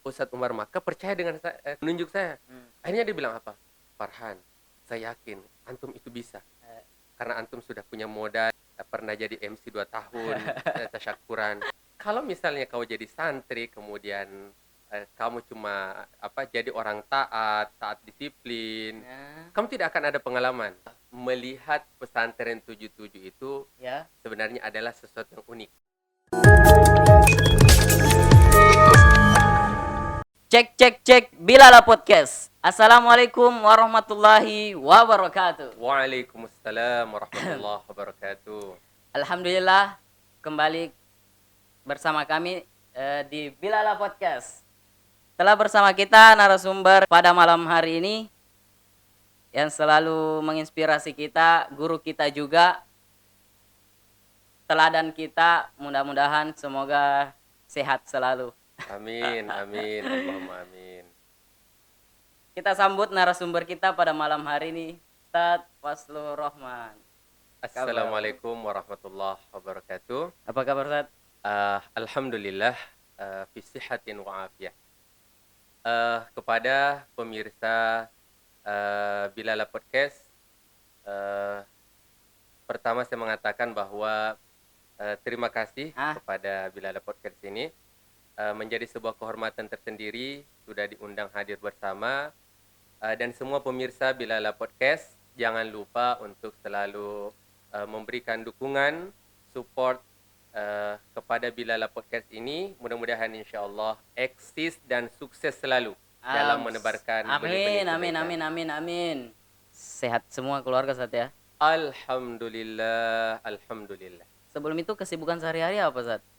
Ustadz Umar Maka percaya dengan menunjuk saya. Akhirnya dia bilang apa? Farhan, saya yakin antum itu bisa. Karena antum sudah punya modal, pernah jadi MC 2 tahun, tasyakuran. Kalau misalnya kau jadi santri, kemudian kamu cuma jadi orang taat disiplin, kamu tidak akan ada pengalaman. Melihat pesantren 77 itu Ya. sebenarnya adalah sesuatu yang unik. Cek cek cek Bilala Podcast. Assalamualaikum warahmatullahi wabarakatuh. Waalaikumsalam warahmatullahi wabarakatuh. Alhamdulillah kembali bersama kami di Bilala Podcast. Telah bersama kita narasumber pada malam hari ini yang selalu menginspirasi kita, guru kita juga, teladan kita, mudah-mudahan semoga sehat selalu. Amin, amin, Allahumma amin. Kita sambut narasumber kita pada malam hari ini, Ustadz Fazlur Rahman. Assalamualaikum warahmatullahi wabarakatuh. Apa kabar Ustadz? Alhamdulillah, fi sihatin wa afiyah. Kepada pemirsa Bilala Podcast, pertama saya mengatakan bahwa terima kasih kepada Bilala Podcast ini. Menjadi sebuah kehormatan tersendiri sudah diundang hadir bersama, dan semua pemirsa Bilala Podcast jangan lupa untuk selalu memberikan dukungan, support kepada Bilala Podcast ini. Mudah-mudahan insyaAllah eksis dan sukses selalu dalam menebarkan benih-benih kebaikan. Amin. Sehat semua keluarga Ustadz ya. Alhamdulillah. Sebelum itu kesibukan sehari-hari apa Ustadz?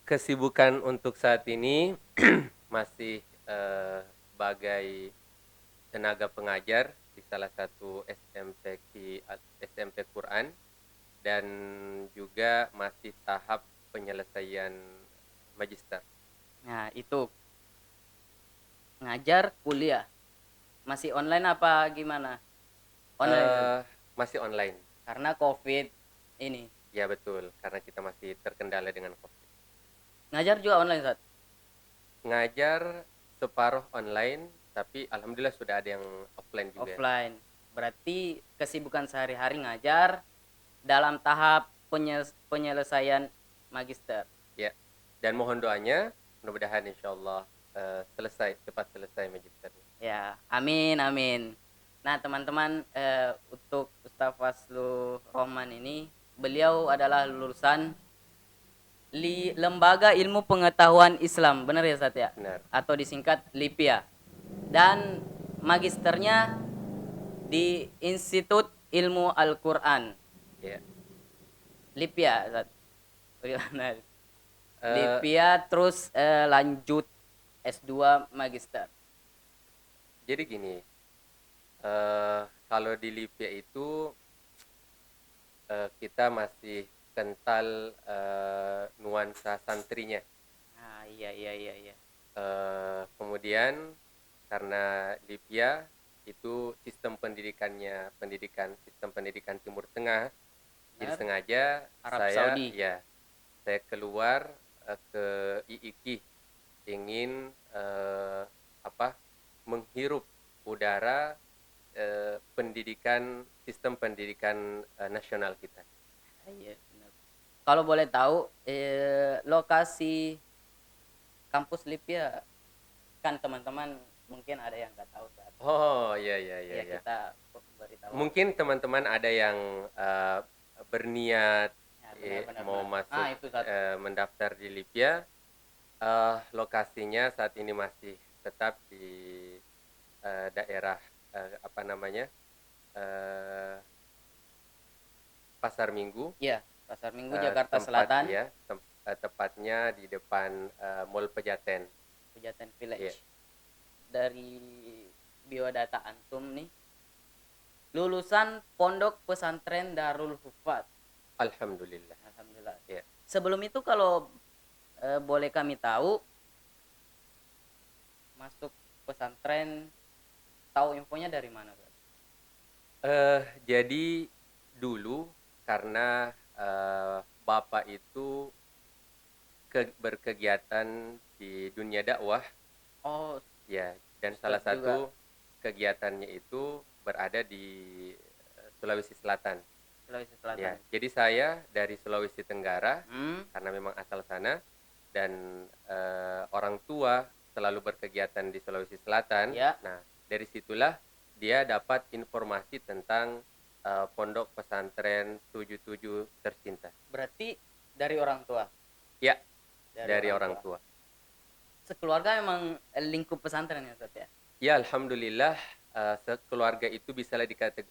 Kesibukan untuk saat ini masih sebagai tenaga pengajar di salah satu SMP Quran, dan juga masih tahap penyelesaian magister. Nah itu ngajar kuliah masih online apa gimana? Online. Masih online. Karena COVID ini. Ya betul, karena kita masih terkendala dengan COVID. Ngajar juga online Ustadz? Ngajar separuh online, tapi alhamdulillah sudah ada yang offline juga. Offline. Berarti kesibukan sehari-hari ngajar dalam tahap penyelesaian magister. Ya. Dan mohon doanya, mudah-mudahan insyaallah cepat selesai magisternya. Ya, amin. Nah, teman-teman, untuk Ustaz Fazlur Rahman ini, beliau adalah lulusan Lembaga Ilmu Pengetahuan Islam, benar ya Ustaz ya? Benar. Atau disingkat LIPIA. Dan magisternya di Institut Ilmu Al-Quran. Ya. LIPIA, Ustaz. Bagaimana? LIPIA terus lanjut S2 magister. Jadi gini, kalau di LIPIA itu kita masih kental nuansa santrinya. Iya. Kemudian karena LIPIA itu sistem pendidikan Timur Tengah, jadi sengaja Arab saya Saudi. saya keluar ke IIKI, ingin menghirup udara sistem pendidikan nasional kita. Iya, benar. Kalau boleh tahu lokasi kampus LIPIA, kan teman-teman mungkin ada yang nggak tahu saat. Oh iya. Kita beritahu. Mungkin teman-teman ada yang berniat mau masuk mendaftar di LIPIA. Lokasinya saat ini masih tetap di daerah Pasar Minggu. Iya, Pasar Minggu Jakarta Selatan. Ya, tepatnya di depan Mall Pejaten Village. Yeah. Dari biodata antum nih, lulusan Pondok Pesantren Darul Hufat. Alhamdulillah. Yeah. Sebelum itu kalau boleh kami tahu, masuk pesantren, tahu infonya dari mana? Jadi dulu karena Bapak itu berkegiatan di dunia dakwah, Oh, Ya, dan salah Ustadz juga. satu kegiatannya itu berada di Sulawesi Selatan. Sulawesi Selatan. Ya, jadi saya dari Sulawesi Tenggara Hmm, karena memang asal sana, dan orang tua selalu berkegiatan di Sulawesi Selatan. ya. Nah, dari situlah dia dapat informasi tentang pondok pesantren 77 tercinta. Berarti dari orang tua. Ya, Dari dari orang orang tua. tua. Sekeluarga memang lingkup pesantren ya, Ustadz ya. Ya, alhamdulillah sekeluarga itu bisa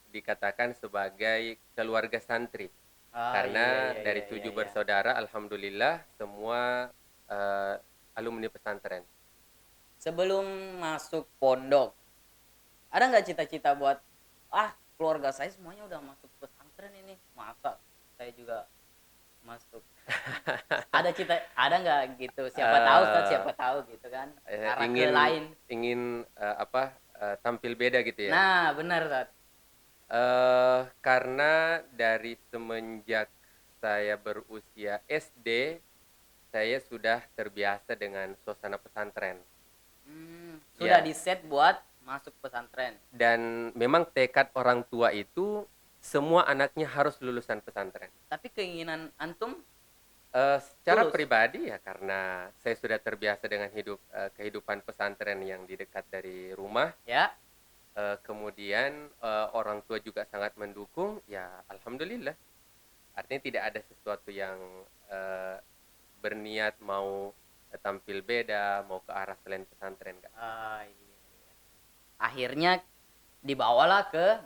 dikatakan sebagai keluarga santri. Ah, iya Karena iya dari iya iya 7 iya. bersaudara, alhamdulillah semua alumni pesantren. Sebelum masuk pondok, ada nggak cita-cita buat keluarga saya semuanya udah masuk pesantren ini, masa saya juga masuk? Ada nggak gitu? Siapa tahu Ustadz, Eh, siapa tahu gitu kan. Arah ke ingin lain. ingin tampil beda gitu ya. Nah, benar Ustadz. Karena dari semenjak saya berusia SD, saya sudah terbiasa dengan suasana pesantren. Sudah Ya, di set buat masuk pesantren. dan memang tekad orang tua itu semua anaknya harus lulusan pesantren. Tapi keinginan antum Secara tulus. pribadi ya karena saya sudah terbiasa dengan kehidupan pesantren yang di dekat dari rumah. Ya. Kemudian orang tua juga sangat mendukung, ya alhamdulillah. Artinya tidak ada sesuatu yang eh, berniat mau tampil beda, mau ke arah selain pesantren, Kak. Iya. Akhirnya dibawalah ke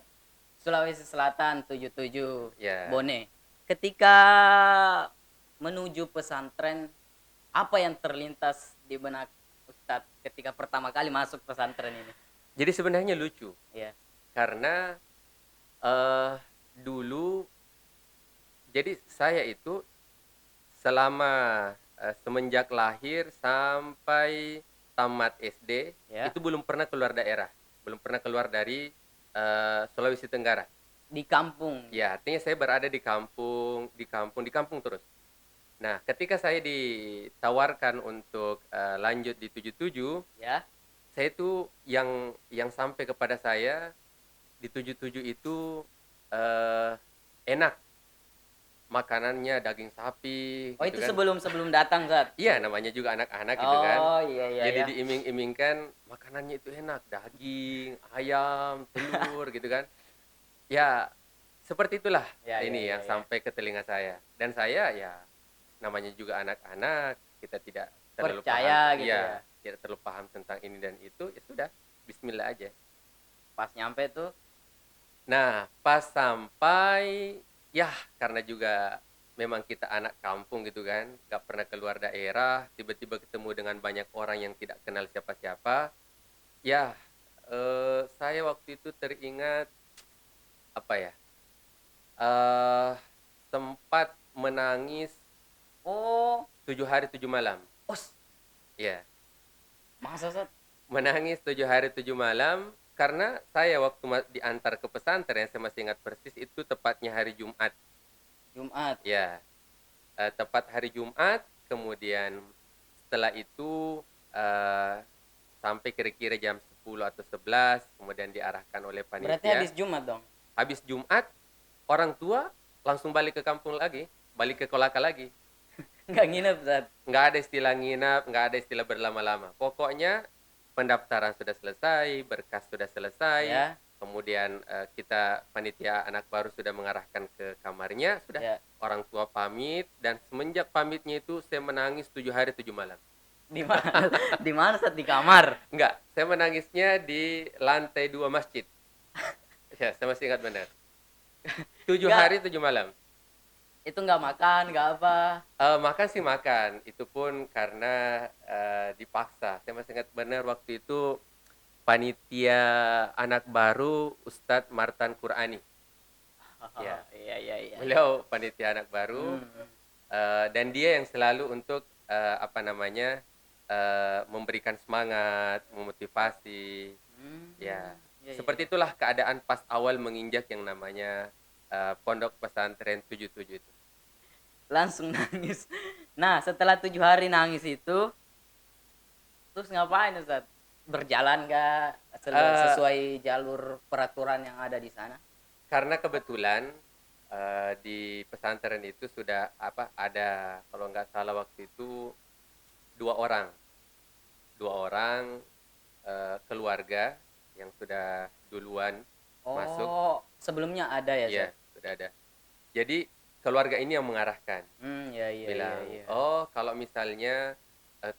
Sulawesi Selatan 77 Ya. Bone. Ketika menuju pesantren, apa yang terlintas di benak Ustadz ketika pertama kali masuk pesantren ini? Jadi sebenarnya lucu Ya. karena eh dulu, jadi saya itu selama semenjak lahir sampai tamat SD Ya. itu belum pernah keluar daerah, belum pernah keluar dari Sulawesi Tenggara. Di kampung. Ya, artinya saya berada di kampung, di kampung terus. Nah, ketika saya ditawarkan untuk lanjut di 77, Ya. saya itu yang sampai kepada saya di 77 itu eh, enak makanannya, daging sapi Oh, gitu itu kan. sebelum datang Ustadz. Iya, namanya juga anak-anak gitu kan. Oh, iya iya Jadi ya. diiming-imingkan makanannya itu enak, daging, ayam, telur gitu kan. Ya, seperti itulah Ya ya ini ya yang ya. sampai ke telinga saya. Dan saya ya namanya juga anak-anak, kita tidak terlalu paham, Percaya gitu ya. iya, tidak terlalu paham tentang ini dan itu, ya sudah, bismillah aja. Pas nyampe tuh, Nah, pas sampai, ya karena juga memang kita anak kampung gitu kan, gak pernah keluar daerah, tiba-tiba ketemu dengan banyak orang yang tidak kenal siapa-siapa. Ya, saya waktu itu teringat apa ya? eh Sempat menangis oh, 7 hari 7 malam. os, Ya, masa Ustadz? menangis 7 hari 7 malam karena saya waktu diantar ke pesantren, saya masih ingat persis itu tepatnya hari Jumat. Jumat. Ya, tepat hari Jumat, kemudian setelah itu sampai kira-kira jam 10 atau 11, kemudian diarahkan oleh Berarti panitia. habis Jumat dong. Habis Jumat, orang tua langsung balik ke kampung lagi, balik ke Kolaka lagi. Nggak nginep Ustadz. Nggak ada istilah nginap, nggak ada istilah berlama-lama. Pokoknya pendaftaran sudah selesai, berkas sudah selesai, Ya. kemudian kita panitia anak baru sudah mengarahkan ke kamarnya, sudah Ya. orang tua pamit, dan semenjak pamitnya itu saya menangis 7 hari 7 malam. Di mana? Di mana Ustadz? Di kamar. Enggak, saya menangisnya di lantai 2 masjid. Ya, saya masih ingat benar. 7 hari 7 malam. Itu nggak makan, nggak apa. Makan sih makan, itu pun karena dipaksa. Saya masih ingat benar waktu itu panitia anak baru Ustadz Martan Qurani. Ya, Iya iya iya. beliau panitia anak baru, Hmm. dan dia yang selalu untuk memberikan semangat, memotivasi. Hmm. Ya, Iya, iya, seperti iya. itulah keadaan pas awal menginjak yang namanya pondok pesantren 77 itu. Langsung nangis. Nah, setelah 7 hari nangis itu, terus ngapain Ustadz? berjalan nggak Eh, sesuai jalur peraturan yang ada di sana? karena kebetulan di pesantren itu sudah ada, kalau nggak salah waktu itu dua orang, keluarga yang sudah duluan masuk. Oh, sebelumnya ada ya, Iya, Sat? sudah ada. Jadi keluarga ini yang mengarahkan, Ya, ya, ya, bilang, ya. oh kalau misalnya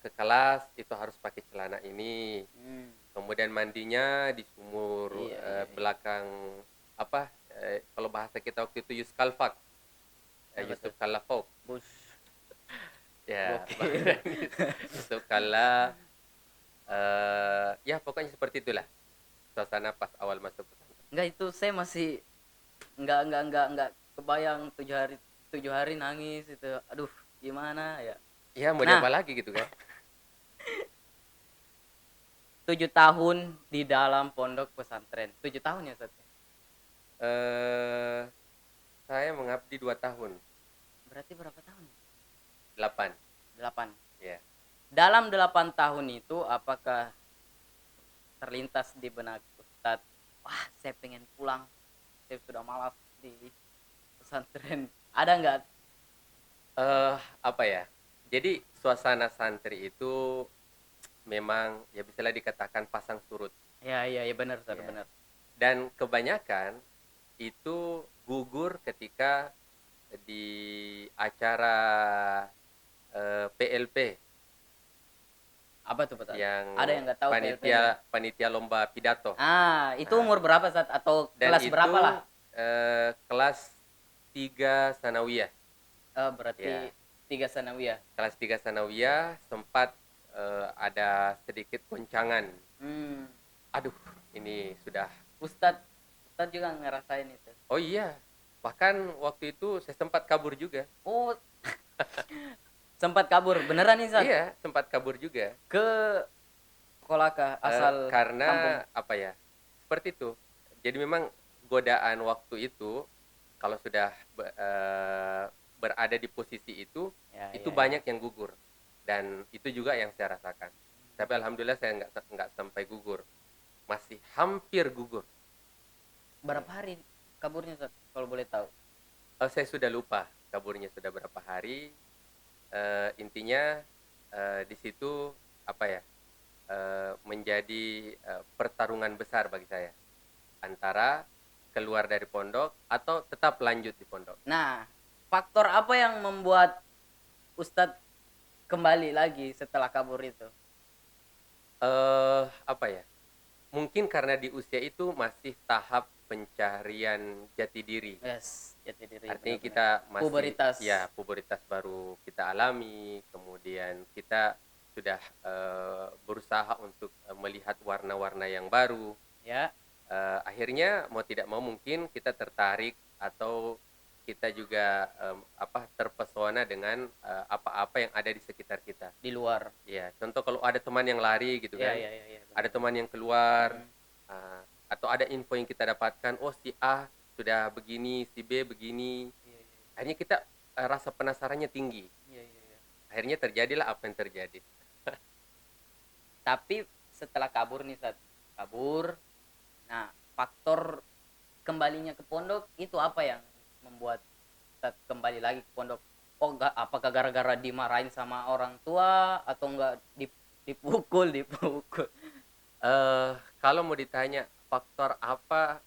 ke kelas itu harus pakai celana ini, Hmm, kemudian mandinya di sumur iya, iya, iya. belakang kalau bahasa kita waktu itu Yuskalfak, Apa tuh? Yusuf Kalla Folk, Bus, ya. gokil. Yusuf Kalla, ya pokoknya seperti itulah suasana pas awal masuk pesantren. Enggak, itu saya masih enggak kebayang 7 hari nangis itu. Aduh, gimana ya? Ya mau Nah, diapa lagi gitu kan. 7 tahun di dalam pondok pesantren. 7 tahun ya, Sat? eh saya mengabdi 2 tahun. Berarti berapa tahun? 8. 8. Ya. Dalam 8 tahun itu, apakah terlintas di benak Ustadz, wah saya pengen pulang, saya sudah malas di pesantren? Ada nggak? Apa ya, jadi suasana santri itu memang ya bisa dikatakan pasang surut Ya, ya, ya, benar, Ustadz, ya, benar. dan kebanyakan itu gugur ketika di acara PLP Apa tuh, Ustadz? yang Ada yang nggak tahu PLP ini? panitia lomba pidato. Itu Nah, umur berapa, Ustadz? Atau dan kelas itu berapa lah? kelas 3 sanawiyah. Berarti Ya, 3 sanawiyah. kelas 3 sanawiyah sempat ada sedikit goncangan. Hmm. Aduh, ini sudah. Ustadz Ustadz juga ngerasain itu. Oh iya, bahkan waktu itu saya sempat kabur juga. Oh, sempat kabur beneran nih, Ustadz? Iya, sempat kabur juga. Ke Kolaka, asal kampung. Karena apa ya, seperti itu. Jadi memang godaan waktu itu, kalau sudah berada di posisi Ya, itu ya, ya. banyak yang gugur. Dan itu juga yang saya rasakan. Tapi alhamdulillah saya nggak sampai gugur, masih hampir gugur. Berapa hari kaburnya, Ustadz, kalau boleh tahu? Saya sudah lupa kaburnya sudah berapa hari. Intinya di situ apa ya, menjadi pertarungan besar bagi saya antara keluar dari pondok atau tetap lanjut di pondok. Nah, faktor apa yang membuat Ustadz kembali lagi setelah kabur itu? Apa ya? Mungkin karena di usia itu masih tahap pencarian jati diri. Yes, jati diri, Artinya benar-benar. kita masih Puberitas. ya puberitas baru kita alami, kemudian kita sudah berusaha untuk melihat warna-warna yang baru. Ya. Akhirnya mau tidak mau mungkin kita tertarik atau kita juga terpesona dengan apa-apa yang ada di sekitar kita. Di luar. Ya, contoh kalau ada teman yang lari gitu Ya, kan, ya, ya, ya, benar. ada teman yang keluar, Hmm. atau ada info yang kita dapatkan, oh si A sudah begini, si B begini. Iya, iya, Akhirnya kita rasa penasarannya tinggi. iya, iya, iya. Akhirnya terjadilah apa yang terjadi. Tapi setelah kabur nih, saat kabur, nah faktor kembalinya ke pondok itu apa yang membuat Ustadz kembali lagi ke pondok? Oh, enggak, apakah gara-gara dimarahin sama orang tua atau enggak dipukul? Kalau mau ditanya faktor apa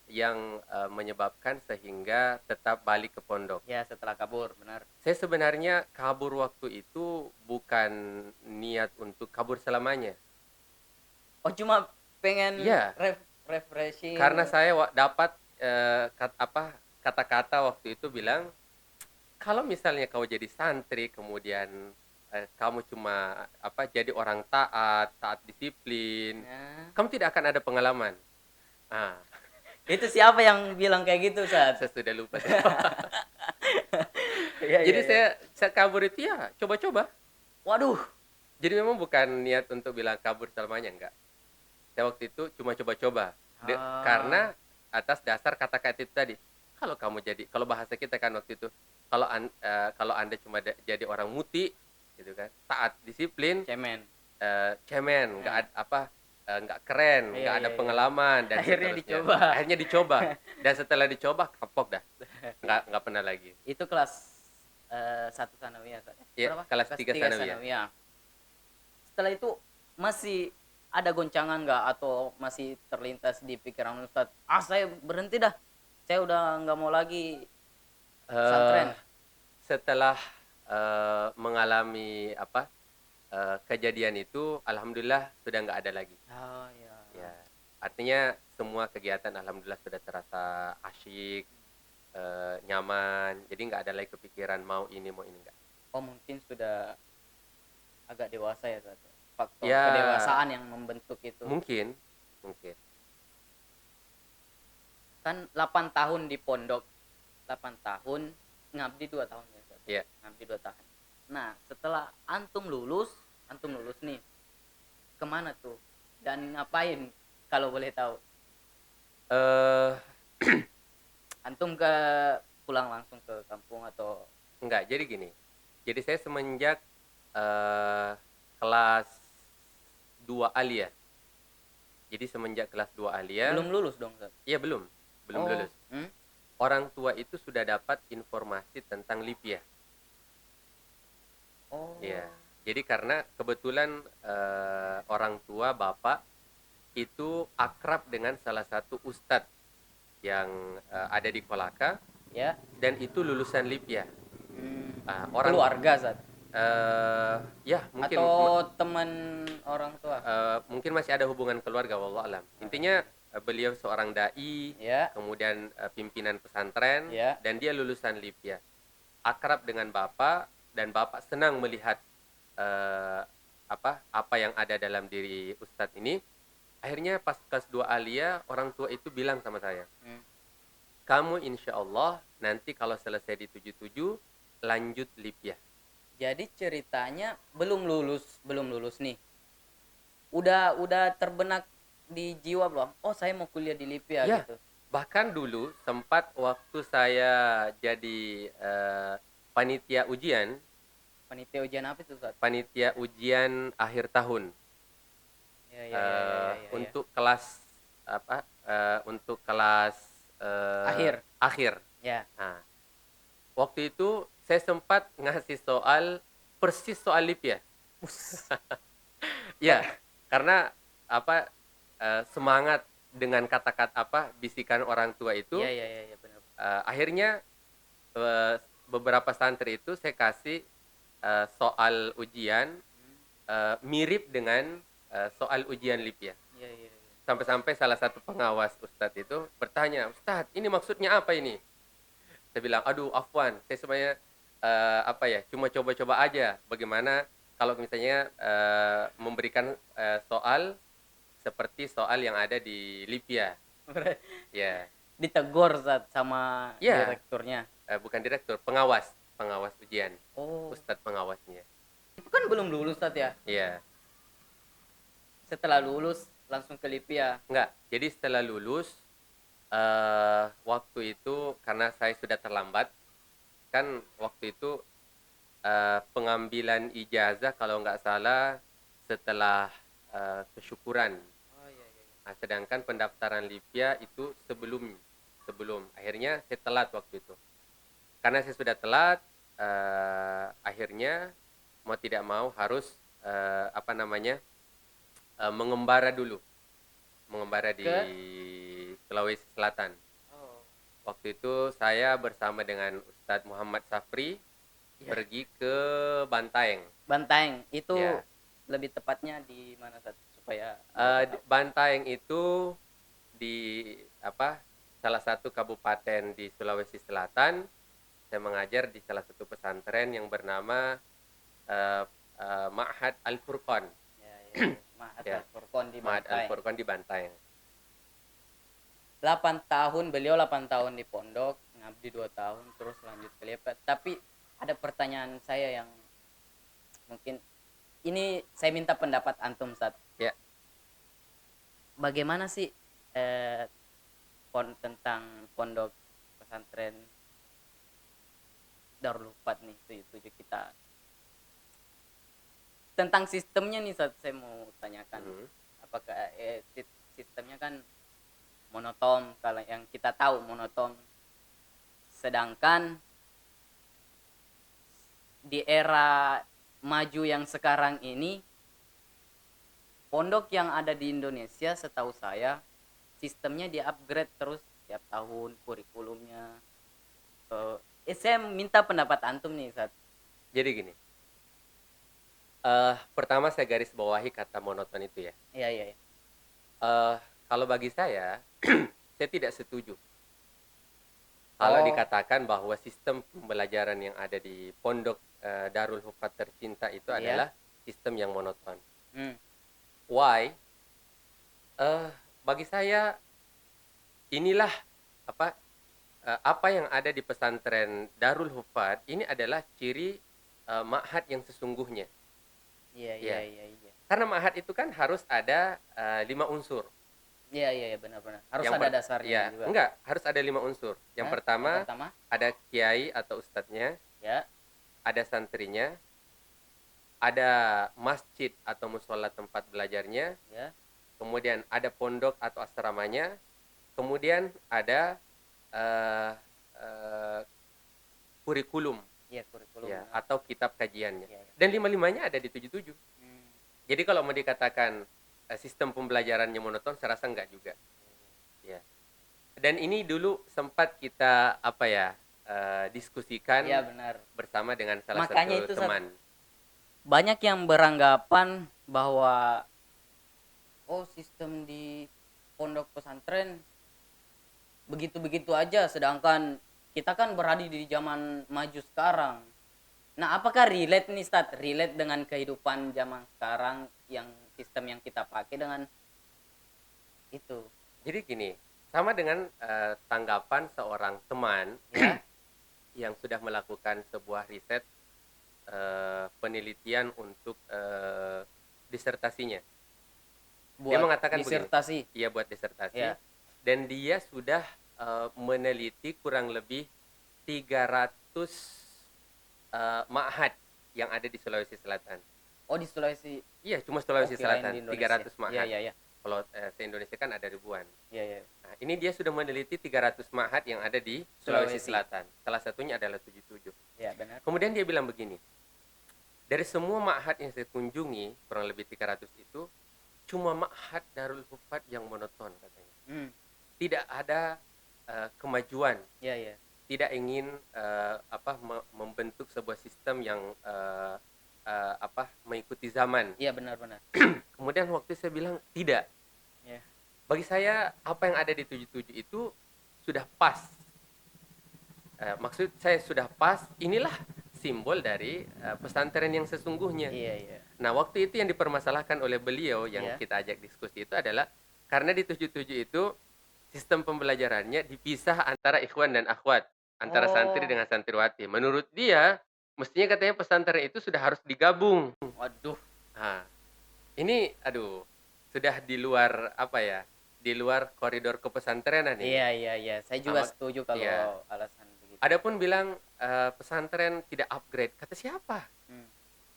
yang menyebabkan sehingga tetap balik ke pondok, Ya, setelah kabur, benar. saya sebenarnya kabur waktu itu bukan niat untuk kabur selamanya. Oh, cuma pengen Iya, refreshing. karena saya dapat kata-kata waktu itu bilang, kalau misalnya kau jadi santri kemudian kamu cuma jadi orang taat disiplin, Nah, kamu tidak akan ada pengalaman. Ah, itu siapa yang bilang kayak gitu, saat? saya sudah lupa. Iya, iya, Jadi iya. saya kabur itu ya coba-coba. Waduh. Jadi memang bukan niat untuk bilang kabur selamanya, enggak. Saya waktu itu cuma coba-coba. Karena atas dasar kata-kata itu tadi. Kalau bahasa kita kan waktu itu, kalau Anda cuma jadi orang muti gitu kan, taat disiplin, Cemen. cemen, nggak nggak keren, Iya, nggak ada iya, iya. pengalaman dan Akhirnya seterusnya. dicoba. Akhirnya dicoba dan setelah dicoba kapok dah, nggak pernah lagi. Itu kelas 1 sanawiyah Ustaz. Ya, Berapa? kelas Kelas 3 3 sanawiyah. sanawiyah. Setelah itu masih ada goncangan nggak atau masih terlintas di pikiran Ustaz, saya berhenti dah, saya udah nggak mau lagi Eh, pesantren. Setelah mengalami kejadian itu, alhamdulillah sudah nggak ada lagi. Oh ya. Ya, artinya semua kegiatan alhamdulillah sudah terasa asyik, nyaman. Jadi nggak ada lagi kepikiran mau ini nggak. Oh mungkin sudah agak dewasa ya Ustaz. Faktor Ya, kedewasaan yang membentuk itu. mungkin. Kan 8 tahun di pondok, 8 tahun ngabdi 2 tahun ya Ustaz. Iya. Ngabdi 2 tahun. Nah, setelah antum lulus nih, kemana tuh? Dan ngapain kalau boleh tahu? Eh, Antum pulang langsung ke kampung atau Enggak, jadi gini. Jadi saya semenjak kelas 2 alia. Jadi semenjak kelas 2 alia. belum lulus dong Ustaz? Iya, belum Oh, lulus. Orang tua itu sudah dapat informasi tentang Lipia. Oh. Iya. Jadi karena kebetulan orang tua bapak itu akrab dengan salah satu ustadz yang ada di Kolaka Ya. dan itu lulusan Lipia. Keluarga Ustaz? Ya mungkin Atau teman orang tua? mungkin masih ada hubungan keluarga, wallahu alam. Intinya beliau seorang dai, Ya. kemudian pimpinan pesantren, Ya. dan dia lulusan Lipia. Akrab dengan bapak dan bapak senang melihat apa yang ada dalam diri ustadz ini. Akhirnya pas kelas 2 alia, orang tua itu bilang sama saya, kamu insya Allah nanti kalau selesai di 77 lanjut Lipia. Jadi ceritanya belum lulus nih. Udah terbenak di jiwa belum? Oh, saya mau kuliah di Lipia Ya. gitu. Bahkan dulu sempat waktu saya jadi panitia ujian. Panitia ujian apa itu Ustaz? Panitia ujian akhir tahun. Ya. Untuk kelas untuk kelas akhir. Ya. Nah, waktu itu saya sempat ngasih persis soal Lipia. Ya, karena semangat dengan kata-kata bisikan orang tua itu. Iya benar. Akhirnya beberapa santri itu saya kasih soal ujian mirip dengan soal ujian Lipia. Iya. Sampai-sampai salah satu pengawas Ustadz itu bertanya, Ustadz ini maksudnya apa ini? Saya bilang, aduh afwan, saya sebenarnya cuma coba-coba aja bagaimana kalau misalnya memberikan soal seperti soal yang ada di Lipia. Ya. Ditegur Ustaz sama Ya. direkturnya. Bukan direktur, pengawas ujian. Oh. Ustadz pengawasnya. Itu kan belum lulus Ustaz ya? Iya. Setelah lulus langsung ke Lipia. Enggak. Jadi setelah lulus waktu itu karena saya sudah terlambat, kan waktu itu pengambilan ijazah kalau nggak salah setelah kesyukuran. Oh iya. Nah, sedangkan pendaftaran Lipia itu sebelum akhirnya saya telat waktu itu. Karena saya sudah telat, akhirnya mau tidak mau harus mengembara dulu. Mengembara di Sulawesi Selatan. Oh. Waktu itu saya bersama dengan Ustadz Muhammad Safri pergi ke Bantaeng. Bantaeng itu Ya. lebih tepatnya di mana Ustaz? Supaya Bantaeng itu di salah satu kabupaten di Sulawesi Selatan. Saya mengajar di salah satu pesantren yang bernama Ma'had Al-Furqan. Ya. Ma'had Ya. Al-Furqan di Ma'had Bantaeng. Al-Furqan di Bantaeng. 8 tahun, beliau 8 tahun di pondok, ngabdi 2 tahun, terus lanjut ke Lipia. Tapi ada pertanyaan saya yang mungkin ini saya minta pendapat antum Ustaz. Ya. Bagaimana sih tentang pondok pesantren Darul Hufat nih, tujuh kita tentang sistemnya nih Ustaz, saya mau tanyakan. Mhm. Apakah sistemnya kan monoton, kalau yang kita tahu monoton. Sedangkan di era maju yang sekarang ini, pondok yang ada di Indonesia setahu saya sistemnya di-upgrade terus tiap tahun kurikulumnya. Saya minta pendapat antum nih Ustaz. Jadi gini, pertama saya garis bawahi kata monoton itu ya. Iya, iya, iya. Kalau bagi saya, saya tidak setuju kalau Oh. dikatakan bahwa sistem pembelajaran yang ada di pondok Darul Hufat tercinta itu Iya. adalah sistem yang monoton. Hmm. Why? Bagi saya inilah apa yang ada di pesantren Darul Hufat ini adalah ciri ma'had yang sesungguhnya. Iya, Iya. iya, iya, iya. Karena ma'had itu kan harus ada 5 unsur. Iya, iya, iya, benar-benar. Harus Yang ada per- dasarnya ya, juga. enggak, harus ada 5 unsur. Yang Hah? pertama Yang pertama, ada kiai atau ustadznya, ya, ada santrinya, ada masjid atau musola tempat belajarnya, ya, kemudian ada pondok atau asramanya, kemudian ada eh, eh, kurikulum iya kurikulum. ya atau kitab kajiannya. Iya, iya. Dan lima-limanya ada di 77. Hmm. Jadi kalau mau dikatakan sistem pembelajarannya monoton, saya rasa enggak juga. Ya. Dan ini dulu sempat kita diskusikan Iya, benar. bersama dengan salah Makanya satu itu, teman. banyak yang beranggapan bahwa sistem di pondok pesantren begitu-begitu aja, sedangkan kita kan berada di zaman maju sekarang. Nah, apakah relate nih Stat? Relate dengan kehidupan zaman sekarang yang sistem yang kita pakai dengan itu? Jadi gini, sama dengan tanggapan seorang teman Ya. yang sudah melakukan sebuah riset penelitian untuk disertasinya. Buat mengatakan begini. disertasi. Iya, buat disertasi. Ya. Dan dia sudah meneliti kurang lebih 300 ma'had yang ada di Sulawesi Selatan. Oh, di Sulawesi. Iya, cuma Sulawesi kirain Selatan, di Indonesia. 300 ma'had. Iya, iya, iya. Kalau se-Indonesia kan ada ribuan. Iya, iya. Nah, ini dia sudah meneliti 300 ma'had yang ada di Sulawesi Sulawesi. Selatan. Salah satunya adalah 77. Iya, benar. Kemudian dia bilang begini, dari semua ma'had yang saya kunjungi, kurang lebih 300 itu, cuma ma'had Darul Hufat yang monoton katanya. Tidak ada kemajuan, Iya, iya. tidak ingin membentuk sebuah sistem yang mengikuti zaman. Iya, benar-benar. Kemudian waktu saya bilang tidak. Iya. Bagi saya apa yang ada di 77 itu sudah pas. Maksud saya sudah pas, inilah simbol dari pesantren yang sesungguhnya. Iya, iya. Nah, waktu itu yang dipermasalahkan oleh beliau yang Iya. kita ajak diskusi itu adalah karena di 77 itu sistem pembelajarannya dipisah antara ikhwan dan akhwat, antara santri dengan santriwati. Menurut dia, mestinya katanya pesantren itu sudah harus digabung. Waduh. Nah, ini sudah di luar di luar koridor kepesantrenan ini. Iya, iya, iya. Saya juga setuju kalau iya. alasan begitu. Adapun bilang pesantren tidak upgrade, kata siapa?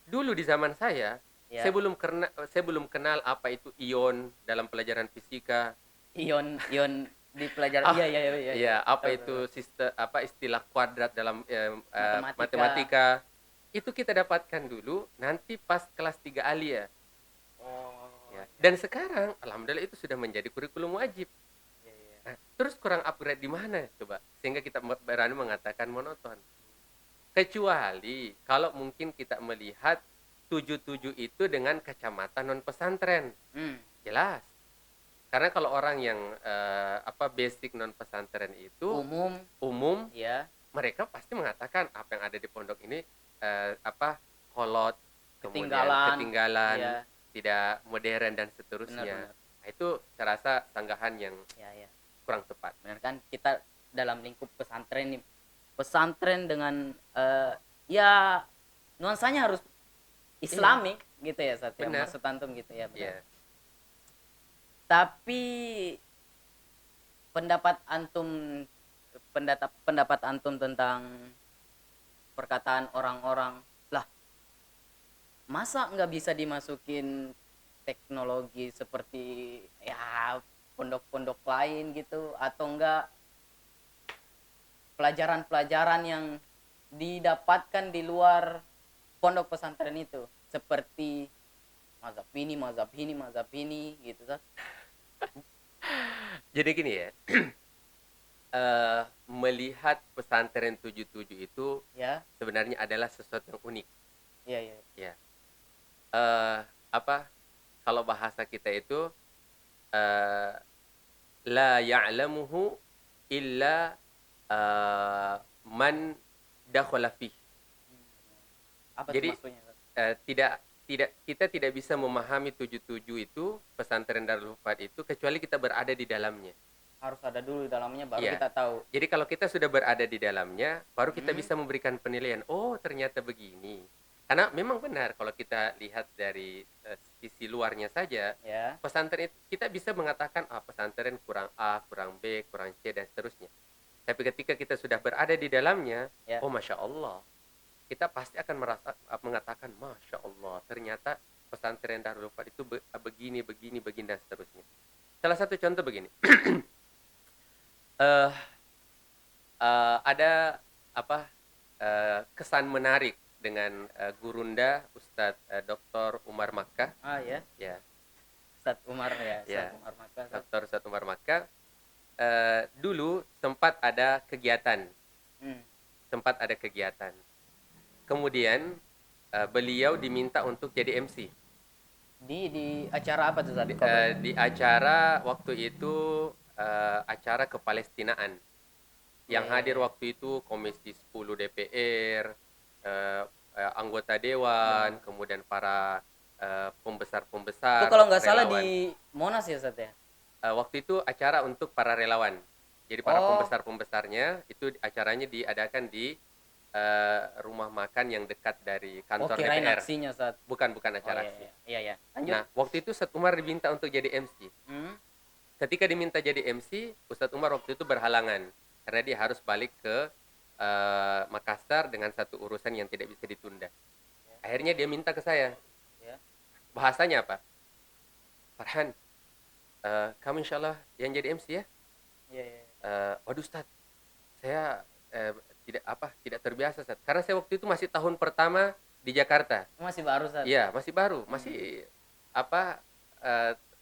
Dulu di zaman saya, Ya. saya belum kenal apa itu ion dalam pelajaran fisika. Ion di pelajaran. Iya, iya, iya, iya. Iya, apa Tahu, itu sistem istilah kuadrat dalam Matematika. matematika. Itu kita dapatkan dulu nanti pas kelas 3 alia. Ya. Dan sekarang alhamdulillah itu sudah menjadi kurikulum wajib. Nah, terus kurang upgrade di mana coba? Sehingga kita berani mengatakan monoton. Kecuali kalau mungkin kita melihat 77 itu dengan kacamata non pesantren. Jelas. Karena kalau orang yang basic non pesantren itu umum ya, mereka pasti mengatakan apa yang ada di pondok ini kolot, ketinggalan, ketinggalan, tidak modern dan seterusnya. Benar. Nah, itu saya rasa sanggahan yang kurang tepat. Benar kan, kita dalam lingkup pesantren nih, pesantren dengan nuansanya harus Islami gitu ya, Satya. Maksud antum gitu ya, benar. Tapi pendapat antum tentang perkataan orang-orang, lah masa nggak bisa dimasukin teknologi seperti ya pondok-pondok lain gitu, atau enggak pelajaran-pelajaran yang didapatkan di luar pondok pesantren itu, seperti mazhab ini gitu kan. Jadi gini ya, melihat pesantren 77 itu Ya, sebenarnya adalah sesuatu yang unik. iya, iya. Ya, eh, apa kalau bahasa kita itu eh, la ya'lamuhu illa man dakhala fih. Apa tuh Jadi maksudnya, Ustaz? tidak tidak kita tidak bisa memahami 77 itu pesantren Darul Hufat itu kecuali kita berada di dalamnya. Harus ada dulu di dalamnya baru Iya. kita tahu. Jadi kalau kita sudah berada di dalamnya, baru kita Hmm, bisa memberikan penilaian. Oh, ternyata begini. Karena memang benar kalau kita lihat dari sisi luarnya saja, ya. pesantren itu kita bisa mengatakan pesantren kurang A, kurang B, kurang C dan seterusnya. Tapi ketika kita sudah berada di dalamnya, Ya. oh masya Allah, kita pasti akan mengatakan masya Allah, ternyata pesantren Darul Hufat itu begini, begini, begini dan seterusnya. Salah satu contoh begini. eh ada apa kesan menarik dengan gurunda Ustadz Dr. Umar Makkah, Ya. ya, Ustaz Umar ya, ya, Ustaz Umar maka Dr. Ustadz Umar Makkah. Dulu sempat ada kegiatan, hmm. Kemudian beliau diminta untuk jadi MC Di acara apa tuh, Ustaz? di acara waktu itu, acara kepalestinaan. Yang hadir waktu itu Komisi 10 DPR, anggota dewan, kemudian para Itu pembesar-pembesar, kalau nggak salah relawan. di Monas ya, Ustaz ya? Waktu itu acara untuk para relawan. Jadi para Oh, pembesar-pembesarnya itu acaranya diadakan di rumah makan yang dekat dari kantor kirain DPR. aksinya, Ustaz. Bukan Oh, acara iya, aksi. iya, iya. Lanjut. Nah, waktu itu Ustadz Umar diminta untuk jadi MC. Hmm. Ketika diminta jadi MC, Ustadz Umar waktu itu berhalangan karena dia harus balik ke Makassar dengan satu urusan yang tidak bisa ditunda. Akhirnya dia minta ke saya. Ya. Bahasanya apa? Farhan, kamu insya Allah yang jadi MC ya? Iya, iya. Waduh Ustadz, saya tidak terbiasa Ustadz. Karena saya waktu itu masih tahun pertama di Jakarta. Masih baru, Ustaz. Iya, masih baru, masih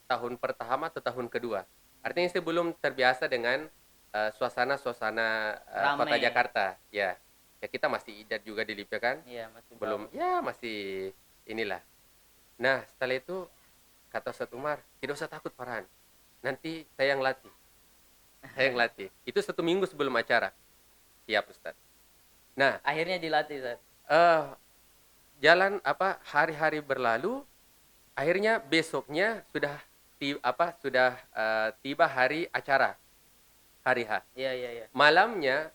tahun pertama atau tahun kedua. Artinya saya belum terbiasa dengan suasana-suasana kota Ramai. Jakarta. Ya, ya kita masih idar juga di Lipia kan. Iya, masih Belum, baru. ya masih inilah. Nah, setelah itu kata Ustadz Umar, tidak usah takut Farhan. Nanti saya yang latih. Saya yang latih. Itu 1 minggu sebelum acara. Siap Ustadz. Nah, Akhirnya dilatih, Ustaz. jalan hari-hari berlalu, akhirnya besoknya sudah tiba hari acara, hari H. Iya, iya, iya. Malamnya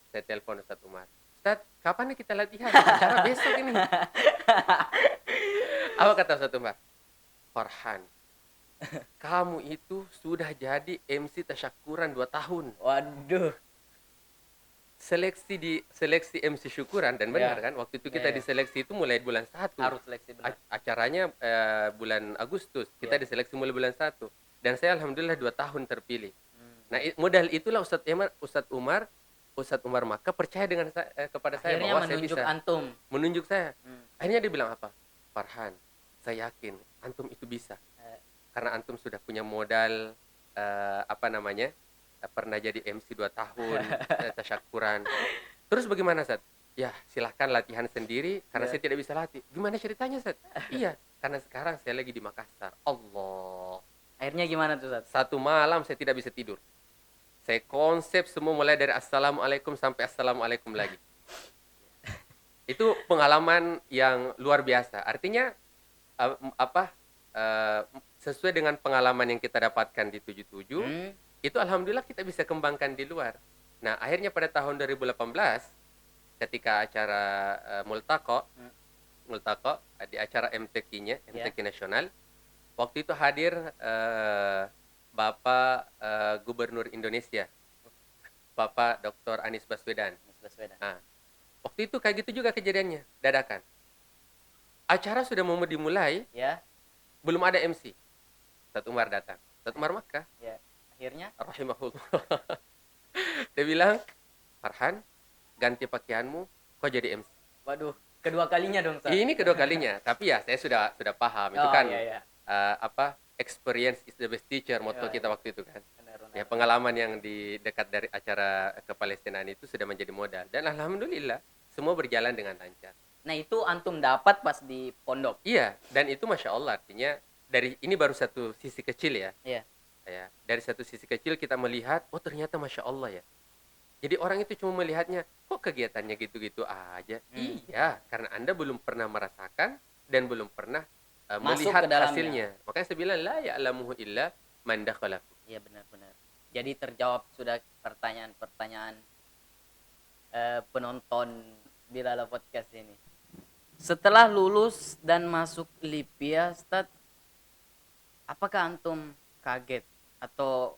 saya telepon Ustadz Umar. Ustadz, kapan nih kita latihan? Acara besok ini. Apa kata Ustadz Umar? Farhan, kamu itu sudah jadi MC tasyakuran 2 tahun. Waduh. Seleksi MC syukuran, dan benar Ya. kan waktu itu kita Ya, ya. diseleksi itu mulai bulan 1. Harus seleksi benar. Acaranya bulan Agustus, kita Ya. diseleksi mulai bulan 1, dan saya alhamdulillah 2 tahun terpilih. Hmm. Nah, modal itulah Ustadz Umar Makkah percaya kepada saya Akhirnya bahwa saya menunjuk bisa. antum. Menunjuk saya. Hmm. Akhirnya dia bilang apa? Farhan, saya yakin antum itu bisa. Eh, Karena antum sudah punya modal pernah jadi MC 2 tahun, tasyakuran. Terus bagaimana, Sat? Ya, silahkan latihan sendiri karena Ya. saya tidak bisa latih. Gimana ceritanya, Sat? Iya, karena sekarang saya lagi di Makassar. Allah. Akhirnya gimana tuh, Ustaz? 1 malam saya tidak bisa tidur. Saya konsep semua mulai dari assalamualaikum sampai assalamualaikum lagi. Itu pengalaman yang luar biasa. Artinya sesuai dengan pengalaman yang kita dapatkan di 77, Hmm. itu alhamdulillah kita bisa kembangkan di luar. Nah, akhirnya pada tahun 2018 ketika acara Multaqo di acara MTQ-nya, MTQ Nasional, waktu itu hadir Bapak Gubernur Indonesia, Bapak Dr. Anies Baswedan. Baswedan. Nah, waktu itu kayak gitu juga kejadiannya, dadakan. Acara sudah mau dimulai, Ya, belum ada MC. Ustadz Umar datang. Ustadz Umar Makkah, ya. Akhirnya, rahimahullah. Dia bilang, Farhan, ganti pakaianmu, kau jadi MC. waduh, kedua kalinya dong, Ustaz. Ini kedua kalinya, tapi ya saya sudah paham. Itu Oh, kan iya, iya. experience is the best teacher, motto Iya, kita iya. waktu itu kan. Benar, Ya, benar. pengalaman yang di dekat dari acara Kepalestinaan itu sudah menjadi modal. Dan alhamdulillah, semua berjalan dengan lancar. Nah, itu antum dapat pas di pondok. Iya, dan itu Masya Allah, artinya dari ini baru satu sisi kecil ya. Iya. Ya, dari satu sisi kecil kita melihat, oh ternyata Masya Allah ya. Jadi orang itu cuma melihatnya, kok kegiatannya gitu-gitu aja. Iya, karena Anda belum pernah merasakan dan belum pernah Masuk melihat ke dalamnya. hasilnya. Makanya saya bilang, la ya'lamuhu illa man dakhala. Iya, benar-benar. Jadi terjawab sudah pertanyaan-pertanyaan penonton Bilala Podcast ini. Setelah lulus dan masuk Lipia, Ustaz, apakah antum kaget atau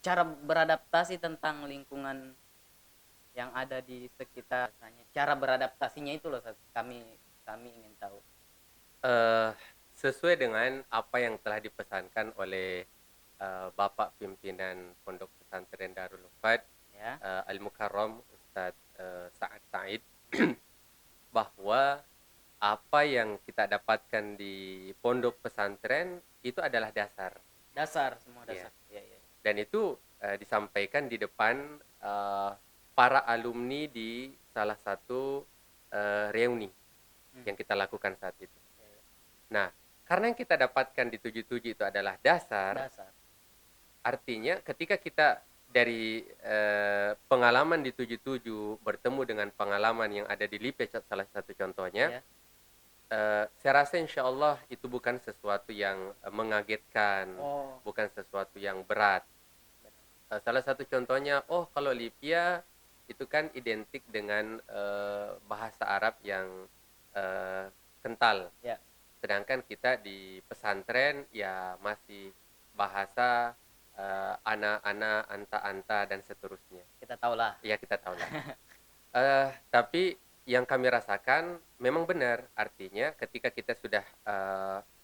cara beradaptasi tentang lingkungan yang ada di sekitar sana? Cara beradaptasinya itu loh, Ustaz. Kami ingin tahu. Sesuai dengan apa yang telah dipesankan oleh Bapak Pimpinan Pondok Pesantren Darul Wafat, Ya. Al-Mukarram Ustadz Sa'ad Said, bahwa apa yang kita dapatkan di pondok pesantren itu adalah dasar. Dasar, semua Iya. dasar. Iya, iya. Dan itu disampaikan di depan para alumni di salah satu reuni yang kita lakukan saat itu. Nah, karena yang kita dapatkan di 77 itu adalah dasar, Dasar. artinya ketika kita dari pengalaman di 77 bertemu dengan pengalaman yang ada di Lipe, salah satu contohnya, Ya. saya rasa insya Allah itu bukan sesuatu yang mengagetkan, Oh, bukan sesuatu yang berat. Salah satu contohnya, oh kalau Lipia itu kan identik dengan bahasa Arab yang kental. ya. Sedangkan kita di pesantren ya masih bahasa ana-ana, anta-anta, dan seterusnya. Kita tahulah. Ya kita tahu lah. Tapi yang kami rasakan memang benar, artinya ketika kita sudah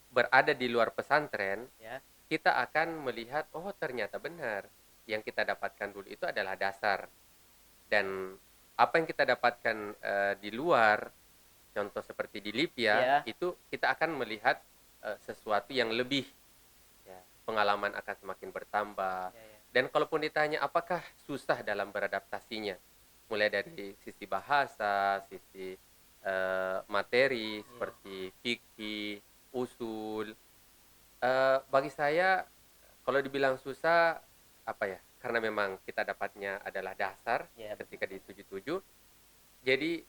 berada di luar pesantren, Ya. kita akan melihat, oh ternyata benar, yang kita dapatkan dulu itu adalah dasar. Dan apa yang kita dapatkan di luar, contoh seperti di Lipia, Ya. itu kita akan melihat sesuatu yang lebih. Ya, pengalaman akan semakin bertambah. Ya, ya. Dan kalaupun ditanya apakah susah dalam beradaptasinya, mulai dari sisi bahasa, sisi materi seperti fikih, usul, bagi saya kalau dibilang susah, apa ya? Karena memang kita dapatnya adalah dasar Ya, ketika di 77. Jadi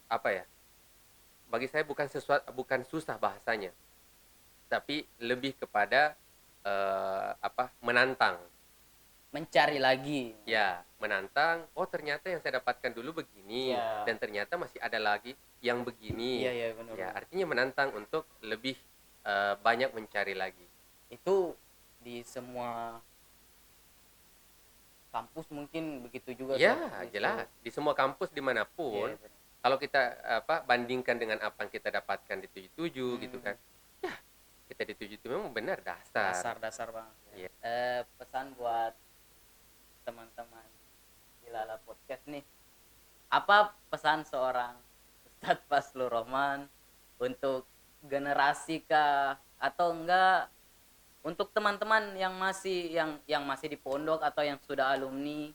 apa ya? Bagi saya bukan susah bahasanya, tapi lebih kepada menantang. Mencari lagi. Ya, menantang. Oh ternyata yang saya dapatkan dulu begini, Ya. dan ternyata masih ada lagi yang begini. Iya, iya, benar. Ya, artinya menantang untuk lebih banyak mencari lagi. Itu di semua kampus mungkin begitu juga. Ya, Ustaz. jelas. Di semua kampus dimanapun, Iya, benar. kalau kita bandingkan dengan apa yang kita dapatkan di 77 gitu kan, ya kita di 77 memang benar dasar. Dasar banget. Iya. Pesan buat teman-teman Bilala Podcast nih. Apa pesan seorang Ustadz Fazlur Rahman untuk generasi kah atau enggak untuk teman-teman yang masih di pondok atau yang sudah alumni,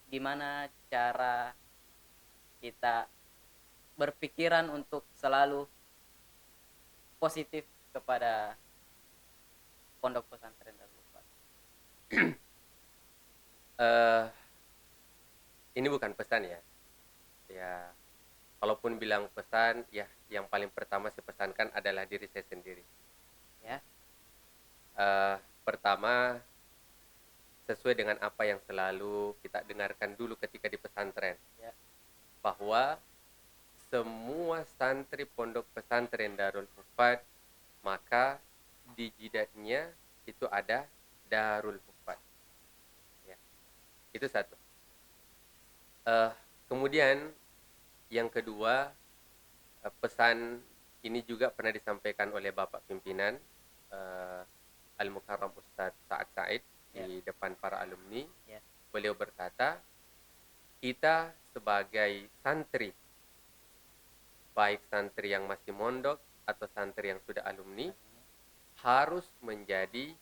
gimana cara kita berpikiran untuk selalu positif kepada pondok pesantren Darul Wafat? Ini bukan pesan ya. Ya, kalaupun bilang pesan, ya yang paling pertama saya pesankan adalah diri saya sendiri. Ya. Pertama, sesuai dengan apa yang selalu kita dengarkan dulu ketika di pesantren, Ya. bahwa semua santri pondok pesantren Darul Wafat, maka di jidatnya itu ada Darul Wafat. Ya. Itu satu. Kemudian yang kedua, Pesan ini juga pernah disampaikan oleh Bapak Pimpinan Al-Mukarram Ustadz Sa'ad Said di depan para alumni. Beliau berkata, kita sebagai santri, baik santri yang masih mondok atau santri yang sudah alumni, harus menjadi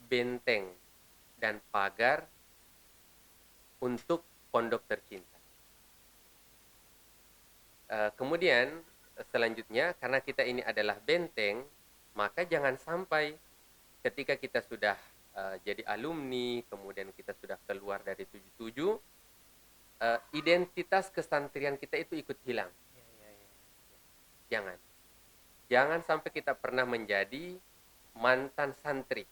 benteng dan pagar untuk pondok tercinta. Kemudian selanjutnya, karena kita ini adalah benteng, maka jangan sampai ketika kita sudah jadi alumni, kemudian kita sudah keluar dari 77, identitas kesantrian kita itu ikut hilang. Jangan sampai kita pernah menjadi mantan santri.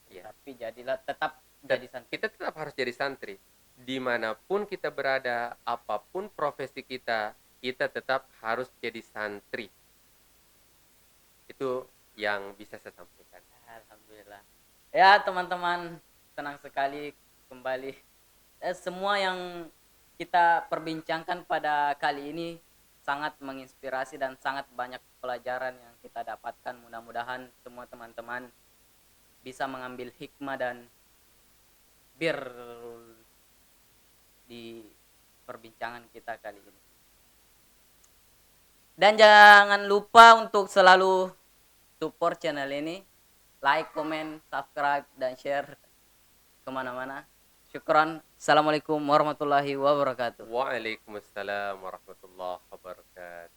Tapi jadilah tetap jadi santri. Kita tetap harus jadi santri. Dimanapun kita berada, apapun profesi kita, kita tetap harus jadi santri. Itu yang bisa saya sampaikan. Alhamdulillah. Ya teman-teman, senang sekali kembali. Semua yang kita perbincangkan pada kali ini sangat menginspirasi dan sangat banyak pelajaran yang kita dapatkan. Mudah-mudahan semua teman-teman bisa mengambil hikmah dan bir di perbincangan kita kali ini. Dan jangan lupa untuk selalu support channel ini, like, comment, subscribe, dan share kemana-mana. Syukran. Assalamualaikum warahmatullahi wabarakatuh. Waalaikumsalam warahmatullahi wabarakatuh.